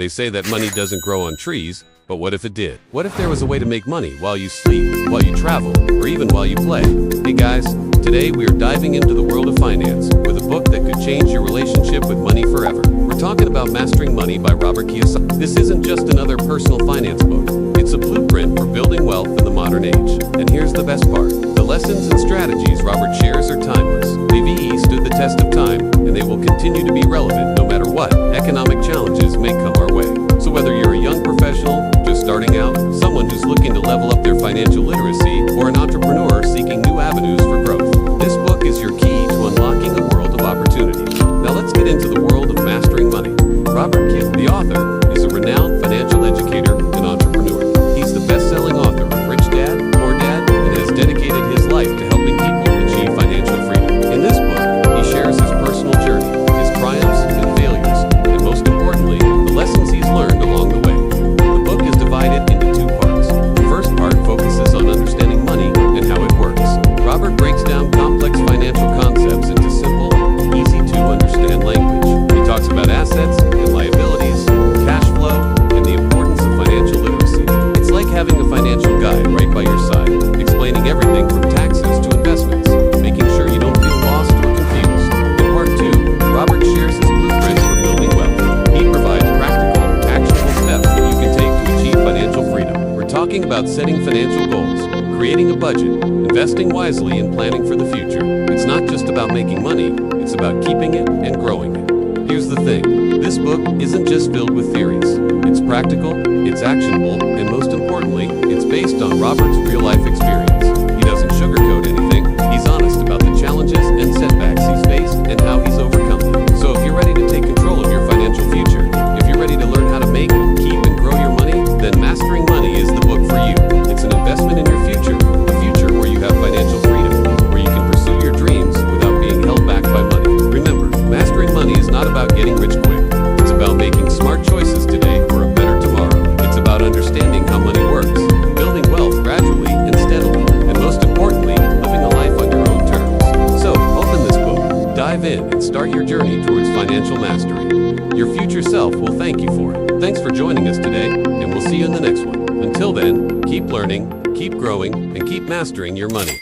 They say that money doesn't grow on trees, but what if it did? What if there was a way to make money while you sleep, while you travel, or even while you play? Hey guys, today we are diving into the world of finance with a book that could change your relationship with money forever. We're talking about Mastering Money by Robert Kiyosaki. This isn't just another personal finance book. It's a blueprint for building wealth in the modern age. And here's the best part. The lessons and strategies Robert shares are timeless. They've stood the test of time, and they will continue to be relevant no matter what economic challenges may come our way. So whether you're a young professional, just starting out, someone who's looking to level up their financial literacy, or an entrepreneur seeking new avenues for growth, this book is your key to unlocking a world of opportunity. Now let's get into the world of mastering money. Robert Kiyosaki, the author, is a renowned financial educator and entrepreneur. He's the best-selling author of Rich Dad, Poor Dad, and has dedicated his life to helping people achieve financial freedom. In this book, he shares his personal journey, his triumphs and failures, and most importantly, the lessons he's learned along the way. The book is divided into two parts. The first part focuses on understanding money and how it works. Robert breaks down complex financial concepts into simple, easy-to-understand language. He talks about assets and liabilities, cash flow, and the importance of financial literacy. It's like having a financial guide right by your side, explaining everything from taxes to investments, making sure you don't feel lost or confused. In part 2, Robert shares his blueprint for building wealth. He provides practical, actionable steps that you can take to achieve financial freedom. We're talking about setting financial goals, creating a budget, investing wisely, and planning for the future. It's not just about making money, it's about keeping it and growing it. Here's the thing, this book isn't just filled with theories. It's practical, it's actionable, and most importantly, it's based on Robert's real-life experience. He doesn't sugarcoat anything, he's honest about the challenges and setbacks he's faced and how he's overcome them. So if you're ready to take control of your financial future, if you're ready to learn how to make, keep, and grow your money, then Mastering Money is the book for you. It's an investment in your future, a future where you have financial freedom, where you can pursue your dreams without being held back by money. Remember, Mastering Money is not about getting rich quick. It's about making smart choices today for a better tomorrow. It's about understanding how money works, building wealth gradually and steadily, and most importantly, living a life on your own terms. So, open this book, dive in, and start your journey towards financial mastery. Your future self will thank you for it. Thanks for joining us today, and we'll see you in the next one. Until then, keep learning, keep growing, and keep mastering your money.